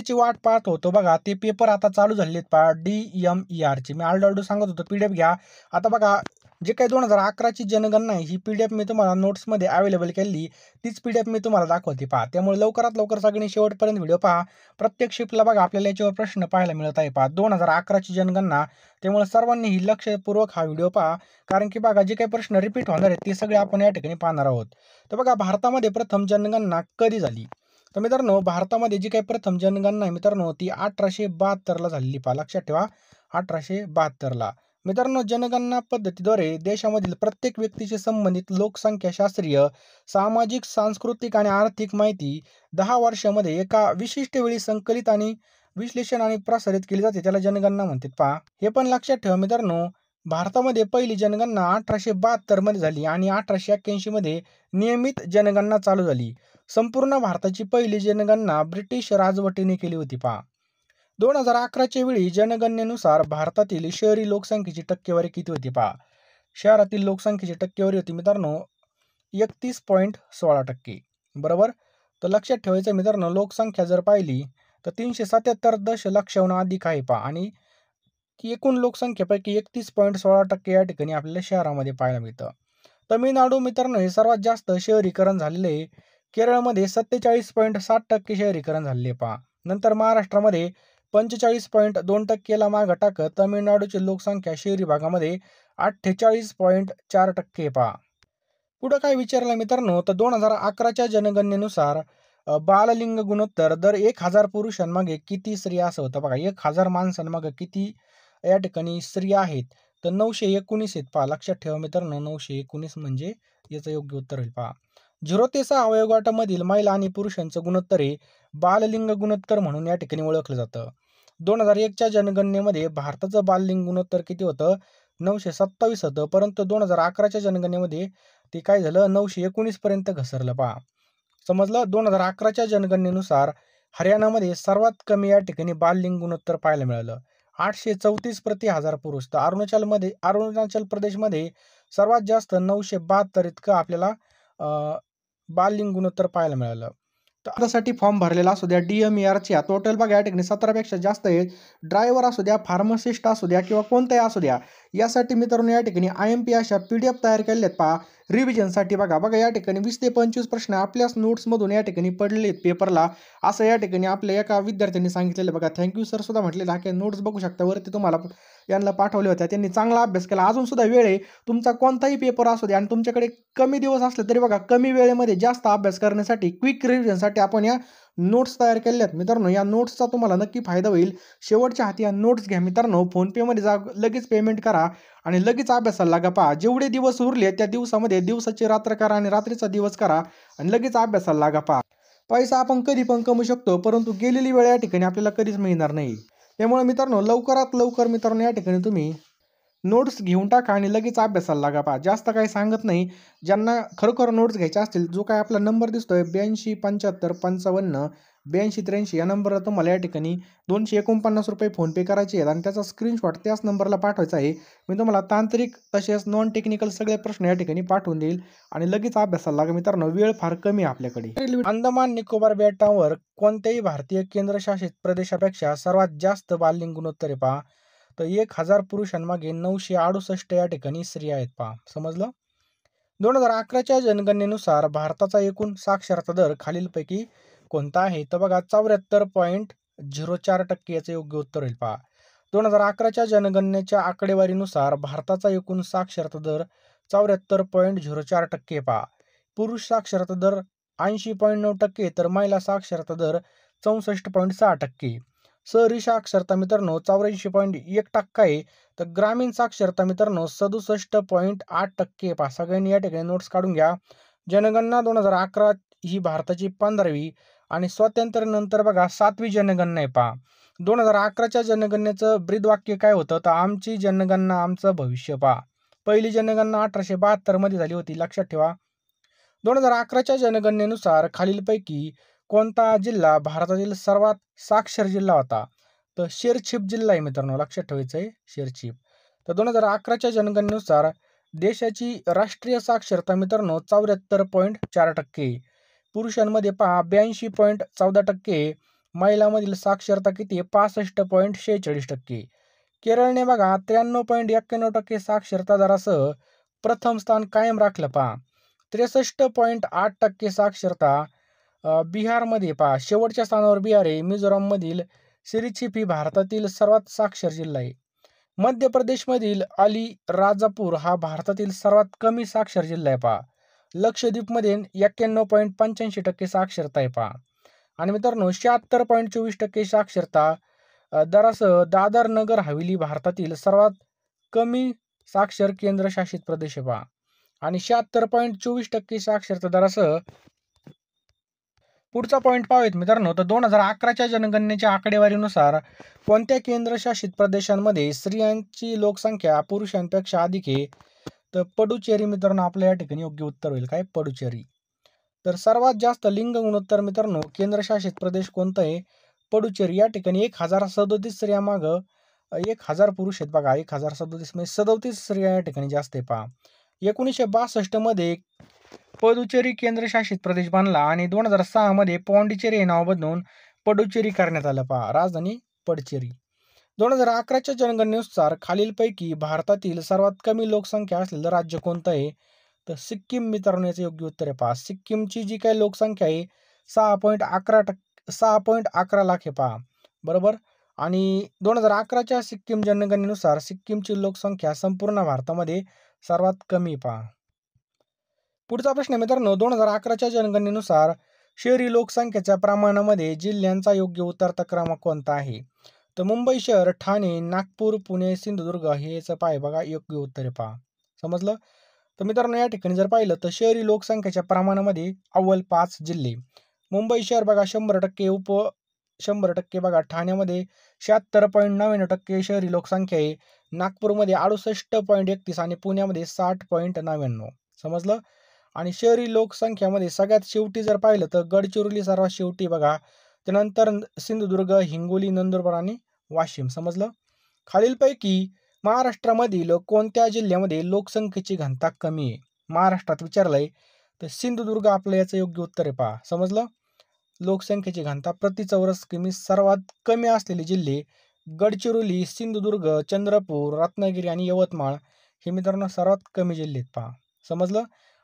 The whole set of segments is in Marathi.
ची वाट पाहत होतो बघा, ते पेपर आता चालू झालेत पहा DMER चे. मी आलडो सांगत होतो PDF घ्या. आता बघा जे काही 2011 ची जनगणना आहे ही PDF मी तुम्हाला नोट्समध्ये अवेलेबल केली. तीच PDF मी तुम्हाला दाखवते पहा. त्यामुळे लवकरात लवकर सगळ्यांनी शेवटपर्यंत व्हिडिओ पहा. प्रत्येक शिफ्टला बघा आपल्याला याच्यावर प्रश्न पाहायला मिळत आहे पहा. 2011 ची जनगणना. त्यामुळे सर्वांनी ही लक्षपूर्वक हा व्हिडिओ पहा. कारण की बघा जे काही प्रश्न रिपीट होणार आहेत ते सगळे आपण या ठिकाणी पाहणार आहोत. तर बघा भारतामध्ये प्रथम जनगणना कधी झाली? तर मित्रांनो भारतामध्ये जी काही प्रथम जनगणना आहे मित्रांनो ती 1872 ला झालेली पहा. लक्षात ठेवा 1872 ला. मित्रांनो जनगणना पद्धतीद्वारे देशामधील प्रत्येक व्यक्तीशी संबंधित लोकसंख्याशास्त्रीय, सामाजिक, सांस्कृतिक आणि आर्थिक माहिती 10 वर्षामध्ये एका विशिष्ट वेळी संकलित आणि विश्लेषण आणि प्रसारित केली जाते. त्याला जनगणना म्हणतात पहा. हे पण लक्षात ठेवा मित्रांनो भारतामध्ये पहिली जनगणना 1872 मध्ये झाली आणि 1881 मध्ये नियमित जनगणना चालू झाली. संपूर्ण भारताची पहिली जनगणना ब्रिटिश राजवटीने केली होती पहा. 2011 वेळी जनगणनेनुसार भारतातील शहरी लोकसंख्येची टक्केवारी किती होती पहा. शहरातील लोकसंख्येची टक्केवारी होती मित्रांनो 31.16%. बरोबर. तर लक्षात ठेवायचं मित्रांनो लोकसंख्या जर पाहिली तर 377 दशलक्षहून अधिक आहे पहा आणि एकूण लोकसंख्येपैकी 31.16% या ठिकाणी आपल्याला शहरामध्ये पाहायला मिळतं. तमिळनाडू मित्रांनो हे सर्वात जास्त शहरीकरण झालेले आहे. केरळमध्ये 47.7% शहरीकरण झालेले पहा. नंतर महाराष्ट्रामध्ये 45.2%ला मागं टाकत तमिळनाडूची लोकसंख्या शहरी भागामध्ये 48.4% पहा. पुढं काय विचारलं मित्रांनो तर 2011च्या जनगणनेनुसार बाललिंग गुणोत्तर दर 1000 पुरुषांमागे किती स्त्रिया असं होतं बघा. 1000 माणसांमागे किती या ठिकाणी स्त्रिया आहेत तर 919 आहेत पहा. लक्षात ठेवा मित्रांनो 919 म्हणजे याचं योग्य उत्तर होईल पहा. 0 ते 6 वयोगटामधील महिला आणि पुरुषांचं गुणोत्तर हे बाललिंग गुणोत्तर म्हणून या ठिकाणी ओळखलं जातं. 2001च्या जनगणनेमध्ये भारताचं बाललिंग गुणोत्तर किती होतं 927 होतं. परंतु 2011च्या जनगणनेमध्ये ते काय झालं 919 पर्यंत घसरलं पहा. समजलं. 2011च्या जनगणनेनुसार हरियाणामध्ये सर्वात कमी या ठिकाणी बाललिंग गुणोत्तर पाहायला मिळालं 834 प्रति हजार पुरुष. तर अरुणाचल प्रदेशमध्ये सर्वात जास्त 972 इतकं आपल्याला बाललिंग गुणोत्तर पाहायला मिळालं. तर त्यासाठी फॉर्म भरलेला असू द्या DMERच्या टोटल बघा या ठिकाणी 17पेक्षा जास्त आहेत. ड्रायव्हर असू द्या, फार्मासिस्ट असू द्या किंवा कोणताही असू द्या. यासाठी मित्रांनो या ठिकाणी IMP अशा PDF तयार केलेल्या आहेत पहा रिव्हिजनसाठी. बघा या ठिकाणी 20 ते 25 प्रश्न आपल्याच नोट्समधून या ठिकाणी पडलेले आहेत पेपरला. असं या ठिकाणी आपल्या एका विद्यार्थ्यांनी सांगितलेलं बघा. थँक्यू सर सुद्धा म्हटलेलं आहे. नोट्स बघू शकता वरती तुम्हाला यांना पाठवल्या होत्या. त्यांनी चांगला अभ्यास केला. अजून सुद्धा वेळ आहे. तुमचा कोणताही पेपर असू द्या आणि तुमच्याकडे कमी दिवस असले तरी बघा कमी वेळेमध्ये जास्त अभ्यास करण्यासाठी क्विक रिव्हिजनसाठी आपण या नोट्स तयार केलेल्या आहेत. मित्रांनो या नोट्सचा तुम्हाला नक्की फायदा होईल. शेवटच्या हाती या नोट्स घ्या मित्रांनो. फोनपेमध्ये जा लगेच पेमेंट करा आणि लगेच अभ्यासाला लागा पहा. जेवढे दिवस उरले त्या दिवसामध्ये दिवसाची रात्र करा आणि रात्रीचा दिवस करा आणि लगेच अभ्यासाला लागा पहा. पैसा आपण कधी पण कमवू शकतो परंतु गेलेली वेळ या ठिकाणी आपल्याला कधीच मिळणार नाही. त्यामुळे मित्रांनो लवकरात लवकर मित्रांनो या ठिकाणी तुम्ही नोट्स घेऊन टाका आणि लगेच अभ्यासाला लागा पहा. जास्त काही सांगत नाही. ज्यांना खरोखर नोट्स घ्यायच्या असतील जो काय आपला नंबर दिसतोय 82 75 55 82 83 या नंबरला तुम्हाला या ठिकाणी 249 रुपये फोनपे करायचे आहेत आणि त्याचा स्क्रीनशॉट त्याच नंबरला पाठवायचा आहे. मी तुम्हाला तांत्रिक तसेच नॉन टेक्निकल सगळे प्रश्न या ठिकाणी पाठवून देईल आणि लगेच अभ्यासाला लागा मित्रांनो. वेळ फार कमी आहे आपल्याकडे. अंदमान निकोबार बेटांवर कोणत्याही भारतीय केंद्रशासित प्रदेशापेक्षा सर्वात जास्त बाललिंग गुणोत्तर आहे पहा. तर 1000 पुरुषांमागे 968 या ठिकाणी स्त्रिया आहेत पहा. समजलं. 2011च्या जनगणनेनुसार भारताचा एकूण साक्षरता दर खालीलपैकी कोणता आहे तर बघा 74.04% याचं योग्य उत्तर होईल पहा. 2011च्या जनगणनेच्या आकडेवारीनुसार भारताचा एकूण साक्षरता दर 74.04% पहा. पुरुष साक्षरता दर 80.9% तर महिला साक्षरता दर 64.6%. शहरी साक्षरता मित्रांनो 84.1% आहे. तर ग्रामीण साक्षरता मित्रांनो 67.8% पहा. सगळ्यांनी या ठिकाणी नोट्स काढून घ्या. जनगणना 2011 ही भारताची 15वी आणि स्वातंत्र्यानंतर बघा 7वी जनगणना आहे पहा. 2011च्या जनगणनेचं ब्रीदवाक्य काय होतं तर आमची जनगणना आमचं भविष्य पहा. पहिली जनगणना 1872 मध्ये झाली होती. लक्षात ठेवा. 2011च्या जनगणनेनुसार खालीलपैकी कोणता जिल्हा भारतातील सर्वात साक्षर जिल्हा होता तर शेरछिप जिल्हा आहे मित्रांनो. लक्षात ठेवायचं आहे शेरछिप. तर 2011च्या जनगणनेनुसार देशाची राष्ट्रीय साक्षरता मित्रांनो 74.4%. पुरुषांमध्ये पहा 82.14%, महिलांमधील साक्षरता किती आहे? 65.46%. केरळने बघा 93.91% साक्षरता दरासह प्रथम स्थान कायम राखलं पहा. 63.8% साक्षरता बिहारमध्ये पहा शेवटच्या स्थानावर बिहार आहे. मिझोराममधील सिरिचिप ही भारतातील सर्वात साक्षर जिल्हा आहे. मध्य प्रदेशमधील अलीराजापूर हा भारतातील सर्वात कमी साक्षर जिल्हा आहे पहा. लक्षद्वीपमध्ये 91.85% साक्षरता आहे पहा. आणि मित्रांनो 76.24% साक्षरता दरासह दादर नगर हवेली भारतातील सर्वात कमी साक्षर केंद्रशासित प्रदेश आहे पहा. आणि 76.24% साक्षरता दरासह पुढचा पॉईंट पाहूयात मित्रांनो. तर 2011च्या जनगणनेच्या आकडेवारीनुसार कोणत्या केंद्रशासित प्रदेशांमध्ये स्त्रियांची लोकसंख्या पुरुषांपेक्षा अधिक आहे? तर पडुचेरी मित्रांनो आपल्या या ठिकाणी योग्य उत्तर होईल. काय? पडुचेरी. तर सर्वात जास्त लिंग गुणोत्तर मित्रांनो केंद्रशासित प्रदेश कोणता आहे? पडुचेरी. या ठिकाणी 1037 स्त्रिया मागं 1000 पुरुष आहेत बघा. 1037 म्हणजे 37 स्त्रिया या ठिकाणी जास्त आहे पहा. 1962 मध्ये पदुचेरी केंद्रशासित प्रदेश बनला आणि 2006 मध्ये पॉंडिचेरी हे नाव बदलून पडुचेरी करण्यात आलं पहा. राजधानी पडचेरी. 2011च्या जनगणनेनुसार खालीलपैकी भारतातील सर्वात कमी लोकसंख्या असलेलं राज्य कोणतं आहे? तर सिक्कीम मित्रांनो याचं योग्य उत्तर आहे पहा. सिक्कीमची जी काही लोकसंख्या आहे 6.11 लाख आहे पहा. बरोबर. आणि 2011च्या सिक्कीम जनगणनेनुसार सिक्कीमची लोकसंख्या संपूर्ण भारतामध्ये सर्वात कमी पहा. पुढचा प्रश्न मित्रांनो 2011च्या जनगणनेनुसार शहरी लोकसंख्येच्या प्रमाणामध्ये जिल्ह्यांचा योग्य उतरता क्रमांक कोणता आहे? तर मुंबई शहर, ठाणे, नागपूर, पुणे, सिंधुदुर्ग हे याचं पाय बघा योग्य उत्तर आहे पहा. समजलं? तर मित्रांनो या ठिकाणी जर पाहिलं तर शहरी लोकसंख्येच्या प्रमाणामध्ये अव्वल 5 जिल्हे. मुंबई शहर बघा 100%, 100% बघा. ठाण्यामध्ये 76.99% शहरी लोकसंख्या आहे. नागपूरमध्ये 68.31 आणि पुण्यामध्ये 60.99. समजलं? आणि शहरी लोकसंख्यामध्ये सगळ्यात शेवटी जर पाहिलं तर गडचिरोली सर्वात शेवटी बघा. त्यानंतर सिंधुदुर्ग, हिंगोली, नंदुरबार आणि वाशिम. समजलं? खालीलपैकी महाराष्ट्रामधील कोणत्या जिल्ह्यामध्ये लोकसंख्येची घनता कमी आहे? महाराष्ट्रात विचारलंय तर सिंधुदुर्ग आपलं याचं योग्य उत्तर आहे पहा. समजलं? लोकसंख्येची घनता प्रति चौरस किमी सर्वात कमी असलेले जिल्हे गडचिरोली, सिंधुदुर्ग, चंद्रपूर, रत्नागिरी आणि यवतमाळ हे मित्रांनो सर्वात कमी जिल्हे आहेत पहा. समजलं?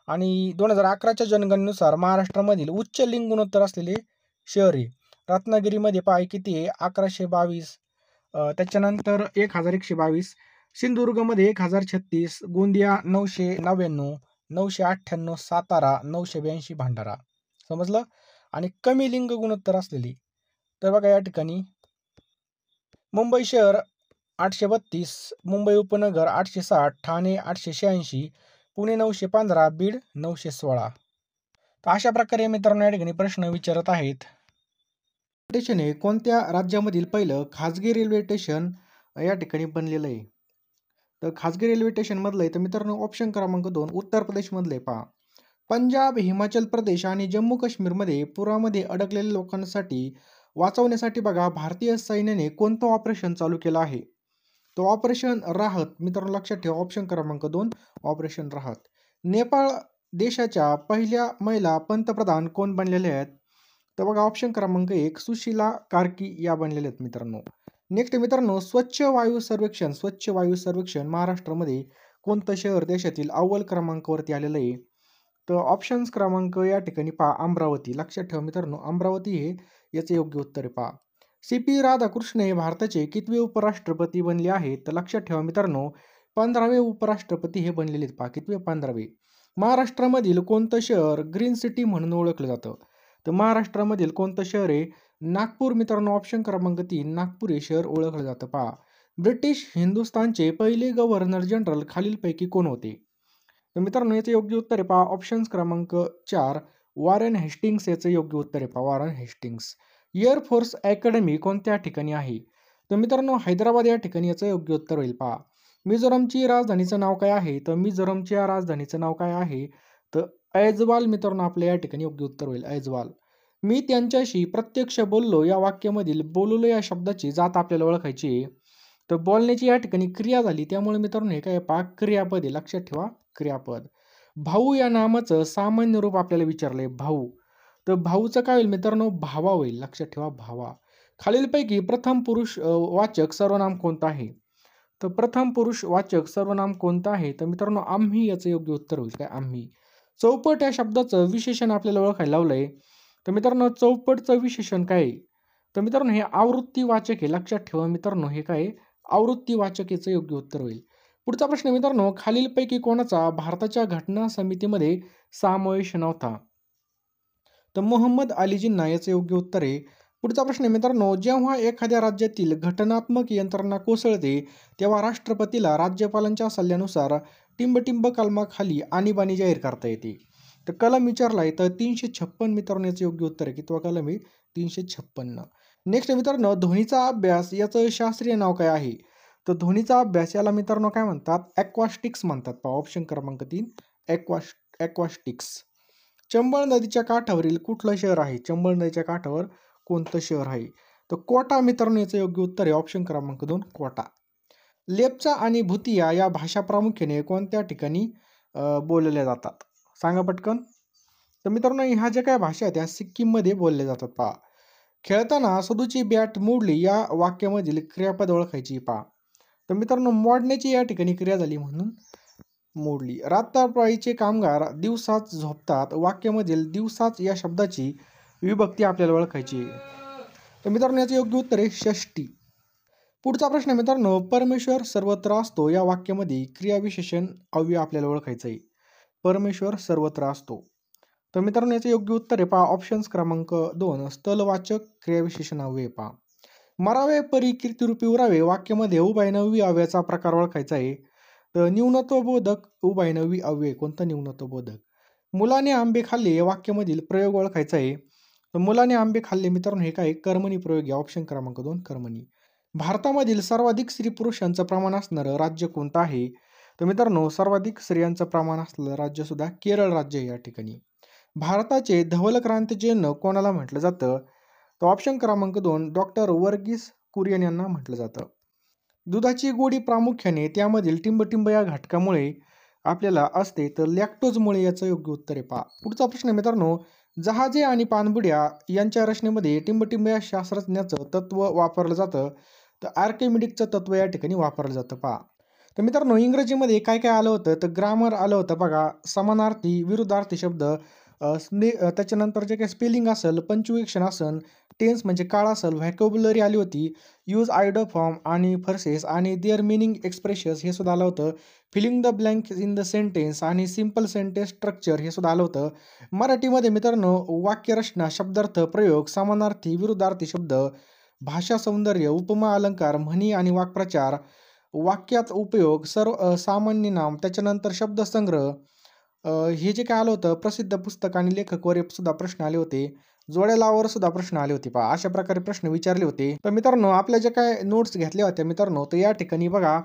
आणि 2011च्या जनगणनेनुसार महाराष्ट्रामधील उच्च लिंग गुणोत्तर असलेले शहर आहे. रत्नागिरीमध्ये पाय किती आहे? 1122. त्याच्यानंतर 1122. सिंधुदुर्गमध्ये 1036, गोंदिया 999, 998, सातारा 982, भंडारा. समजलं? आणि कमी लिंग गुणोत्तर असलेली तर बघा या ठिकाणी मुंबई शहर 832, मुंबई उपनगर 860, ठाणे 886, पुणे 915, बीड 916. तर अशा प्रकारे मित्रांनो या ठिकाणी प्रश्न विचारत आहेत. स्टेशन हे कोणत्या राज्यामधील पहिलं खाजगी रेल्वे स्टेशन या ठिकाणी बनलेलं आहे? तर खाजगी रेल्वे स्टेशन मधलं आहे तर मित्रांनो ऑप्शन क्रमांक 2 उत्तर प्रदेश मधलं आहे पहा. पंजाब, हिमाचल प्रदेश आणि जम्मू काश्मीरमध्ये पुरामध्ये अडकलेल्या लोकांसाठी वाचवण्यासाठी बघा भारतीय सैन्याने कोणतं ऑपरेशन चालू केलं आहे? तो ऑपरेशन राहत. मित्रांनो लक्षात ठेवा ऑप्शन क्रमांक 2 ऑपरेशन राहत. नेपाळ देशाच्या पहिल्या महिला पंतप्रधान कोण बनलेल्या आहेत? तर बघा ऑप्शन क्रमांक 1 सुशीला कार्की या बनलेल्या आहेत मित्रांनो. नेक्स्ट मित्रांनो स्वच्छ वायू सर्वेक्षण महाराष्ट्रामध्ये कोणतं शहर देशातील अव्वल क्रमांकावरती आलेलं आहे? तर ऑप्शन्स क्रमांक या ठिकाणी पहा अमरावती. लक्षात ठेवा मित्रांनो अमरावती हे याचे योग्य उत्तर आहे पहा. CP राधाकृष्ण हे भारताचे कितवे उपराष्ट्रपती बनले आहेत? तर लक्षात ठेवा मित्रांनो 15वे उपराष्ट्रपती हे बनलेले आहेत पहा. कितवे? 15वे. महाराष्ट्रामधील कोणतं शहर ग्रीन सिटी म्हणून ओळखलं जातं? तर महाराष्ट्रामधील कोणतं शहर आहे? नागपूर मित्रांनो ऑप्शन क्रमांक 3 नागपूर हे शहर ओळखलं जातं पहा. ब्रिटिश हिंदुस्थानचे पहिले गव्हर्नर जनरल खालीलपैकी कोण होते? तर मित्रांनो याचं योग्य उत्तर आहे पहा ऑप्शन क्रमांक 4 वॉरेन हेस्टिंग्स याचं योग्य उत्तर आहे पहा वॉरेन हेस्टिंग्स. एअरफोर्स अकॅडमी कोणत्या ठिकाणी आहे? तर मित्रांनो हैदराबाद या ठिकाणी याचं योग्य उत्तर होईल पहा. मिझोरमची राजधानीचं नाव काय आहे? तर मिझोरमच्या राजधानीचं नाव काय आहे? तर ऐजवाल मित्रांनो आपल्या या ठिकाणी योग्य उत्तर होईल ऐजवाल. मी त्यांच्याशी प्रत्यक्ष बोललो या वाक्यामधील बोललो या शब्दाची जात आपल्याला ओळखायची आहे. तर बोलण्याची या ठिकाणी क्रिया झाली त्यामुळे मित्रांनो हे काय पहा क्रियापद आहे. लक्षात ठेवा क्रियापद. भाऊ या नामाचं सामान्य रूप आपल्याला विचारलंय भाऊ. तर भाऊचं काय होईल मित्रांनो भावा होईल. लक्षात ठेवा भावा. खालीलपैकी प्रथम पुरुष वाचक सर्वनाम कोणतं आहे? तर प्रथम पुरुष वाचक सर्वनाम कोणतं आहे? तर मित्रांनो आम्ही याचं योग्य उत्तर होईल काय आम्ही. चौपट या शब्दाचं विशेषण आपल्याला ओळखायला लावलंय. तर मित्रांनो चौपटचं विशेषण काय आहे? तर मित्रांनो हे आवृत्तीवाचक आहे. लक्षात ठेवा मित्रांनो हे काय आहे? आवृत्तीवाचक याचं योग्य उत्तर होईल. पुढचा प्रश्न मित्रांनो खालीलपैकी कोणाचा भारताच्या घटना समितीमध्ये समावेश नव्हता? तर मोहम्मद अली जिन्ना याचं योग्य उत्तर आहे. पुढचा प्रश्न आहे मित्रांनो जेव्हा एखाद्या राज्यातील घटनात्मक यंत्रणा कोसळते तेव्हा राष्ट्रपतीला राज्यपालांच्या सल्ल्यानुसार टिंबटिंब कलमाखाली आणीबाणी जाहीर करता येते. तर कलम विचारलाय तर 356 मित्रांनो याचं योग्य उत्तर आहे. कितवा कलम आहे? 356. नेक्स्ट मित्रांनो ध्वनीचा अभ्यास याचं शास्त्रीय नाव काय आहे? तर ध्वनीचा अभ्यास याला मित्रांनो काय म्हणतात? ॲक्वास्टिक्स म्हणतात. पहा ऑप्शन क्रमांक 3 ॲक्वास्टिक्स. चंबळ नदीच्या काठावरील कुठलं शहर आहे? चंबळ नदीच्या काठावर कोणतं शहर आहे? तर कोटा मित्रांनो याचं योग्य उत्तर आहे. ऑप्शन क्रमांक 2 कोटा. लेप्चा आणि भुतिया या भाषा प्रामुख्याने कोणत्या ठिकाणी बोलल्या जातात? सांगा पटकन. तर मित्रांनो ह्या ज्या काय भाषा आहेत त्या सिक्कीममध्ये बोलल्या जातात. पहा खेळताना सदूची बॅट मोडली या वाक्यामधील क्रियापद ओळखायची. पहा तर मित्रांनो मोडण्याची या ठिकाणी क्रिया झाली म्हणून मोडली. रात्रपाळीचे कामगार दिवसाच झोपतात वाक्यामधील दिवसाच या शब्दाची विभक्ती आपल्याला ओळखायची. तर मित्रांनो याचं योग्य उत्तर आहे षष्टी. पुढचा प्रश्न मित्रांनो परमेश्वर सर्वत्र असतो या वाक्यामध्ये क्रियाविशेषण अव्यय आपल्याला ओळखायचं आहे. परमेश्वर सर्वत्र असतो. तर मित्रांनो याचं योग्य उत्तर आहे पहा ऑप्शन्स क्रमांक 2 स्थलवाचक क्रियाविशेषण अव्यय. पहा मरावे परी कीर्तिरूपी उरावे वाक्यामध्ये उभयनवी अव्ययाचा प्रकार ओळखायचा आहे. तर न्यूनत्वबोधक उभयनवी अव्यय. कोणतं न्यूनत्वबोधक? मुलाने आंबे खाल्ले या वाक्यामधील प्रयोग ओळखायचा आहे. तर मुलाने आंबे खाल्ले मित्रांनो हे काय कर्मणी प्रयोग आहे. ऑप्शन क्रमांक 2 कर्मणी. भारतामधील सर्वाधिक स्त्री पुरुषांचं प्रमाण असणारं राज्य कोणतं आहे? तर मित्रांनो सर्वाधिक स्त्रियांचं प्रमाण असलेलं राज्य सुद्धा केरळ राज्य आहे या ठिकाणी. भारताचे धवल क्रांतीचिन्ह कोणाला म्हटलं जातं? तर ऑप्शन क्रमांक 2 डॉक्टर वर्गीस कुरियन यांना म्हटलं जातं. दुधाची गोडी प्रामुख्याने त्यामधील टिंबटिंब या घटकामुळे आपल्याला असते तर लॅक्टोजमुळे याचं योग्य उत्तर आहे. पहा पुढचा प्रश्न मित्रांनो जहाजे आणि पाणबुड्या यांच्या रचनेमध्ये टिंबटिंब या शास्त्रज्ञाचं तत्व वापरलं जातं. तर आर्किमिडीजचं तत्व या ठिकाणी वापरलं जातं. पहा तर मित्रांनो इंग्रजीमध्ये काय काय आलं होतं तर ग्रामर आलं होतं बघा. समानार्थी विरुद्धार्थी शब्द त्याच्यानंतर जे काही स्पेलिंग असेल पंक्च्युएशन असेल टेन्स म्हणजे काळ असेल व्हॅकॅब्युलरी आली होती. यूज आयडर फॉर्म आणि फर्सेस आणि देअर मिनिंग एक्सप्रेशन्स हे सुद्धा आलं होतं. Filling the blank in the sentence आणि सिम्पल सेंटेन्स स्ट्रक्चर हे सुद्धा आलं होतं. मराठीमध्ये मित्रांनो वाक्यरचना शब्दार्थ प्रयोग समानार्थी विरुद्धार्थी शब्द भाषा सौंदर्य उपमा अलंकार म्हणी आणि वाक्प्रचार वाक्याचा उपयोग सर्व सामान्य नाम त्याच्यानंतर शब्दसंग्रह हे जे काय आलं होतं प्रसिद्ध पुस्तक आणि लेखकवर सुद्धा प्रश्न आले होते. जोड्या लावावर सुद्धा प्रश्न आले होते. पहा अशा प्रकारे प्रश्न विचारले होते. तर मित्रांनो आपल्या ज्या काय नोट्स घेतल्या होत्या मित्रांनो तर या ठिकाणी बघा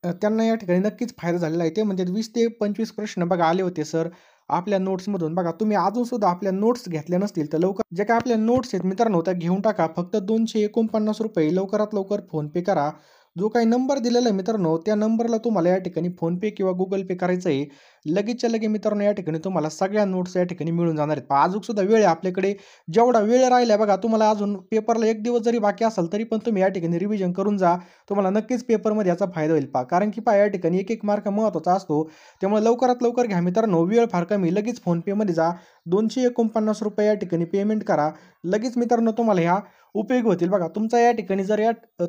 त्यांना या ठिकाणी नक्कीच फायदा झालेला आहे. ते म्हणजे 20 ते 25 प्रश्न बघा आले होते सर आपल्या नोट्समधून. बघा तुम्ही अजून सुद्धा आपल्या नोट्स घेतल्या नसतील तर लवकर जे काय आपल्या नोट्स आहेत मित्रांनो त्या घेऊन टाका. फक्त 249 रुपये लवकरात लवकर फोनपे करा. जो काही नंबर दिलेला आहे मित्रांनो त्या नंबरला तुम्हाला या ठिकाणी फोनपे किंवा गुगल पे करायचं आहे. लगेचच्या लगे मित्रांनो या ठिकाणी तुम्हाला सगळ्या नोट्स या ठिकाणी मिळून जाणार आहेत. अजून सुद्धा वेळ आहे आपल्याकडे. जेवढा वेळ राहिला बघा तुम्हाला अजून पेपरला 1 दिवस जरी बाकी असेल तरी पण तुम्ही या ठिकाणी रिव्हिजन करून जा. तुम्हाला नक्कीच पेपरमध्ये याचा फायदा होईल. पहा कारण की या ठिकाणी एक मार्क महत्त्वाचा असतो. त्यामुळे लवकरात लवकर घ्या मित्रांनो. वेळ फार कमी. लगेच फोनपेमध्ये जा. 249 रुपये या ठिकाणी पेमेंट करा. लगेच मित्रांनो तुम्हाला ह्या उपयोग होतील. बघा तुमचा या ठिकाणी जर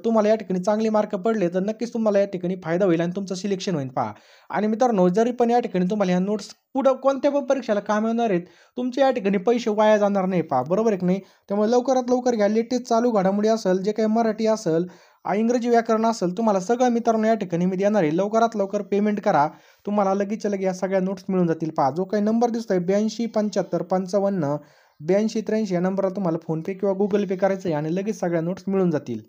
तुम्हाला या ठिकाणी चांगले मार्क पडले तर नक्कीच तुम्हाला या ठिकाणी फायदा होईल आणि तुमचं सिलेक्शन होईल. पहा आणि मित्रांनो जरी पण या ठिकाणी तुम्हाला ह्या नोट्स पुढं कोणत्या पण परीक्षेला काम येणार आहेत. तुमचे या ठिकाणी पैसे वाया जाणार नाही. पहा बरोबर आहे की नाही. त्यामुळे लवकरात लवकर घ्या. लेटेस्ट चालू घडामोडी असेल जे काही मराठी असेल इंग्रजी व्याकरण असेल तुम्हाला सगळं मित्रांनो या ठिकाणी मी देणार आहे. लवकरात लवकर पेमेंट करा. तुम्हाला लगेचच्या लगे या सगळ्या नोट्स मिळून जातील. पहा जो काही नंबर दिसतोय 827555 8283 या नंबरला तुम्हाला फोनपे किंवा गुगल पे करायचं आहे आणि लगेच सगळ्या नोट्स मिळून जातील.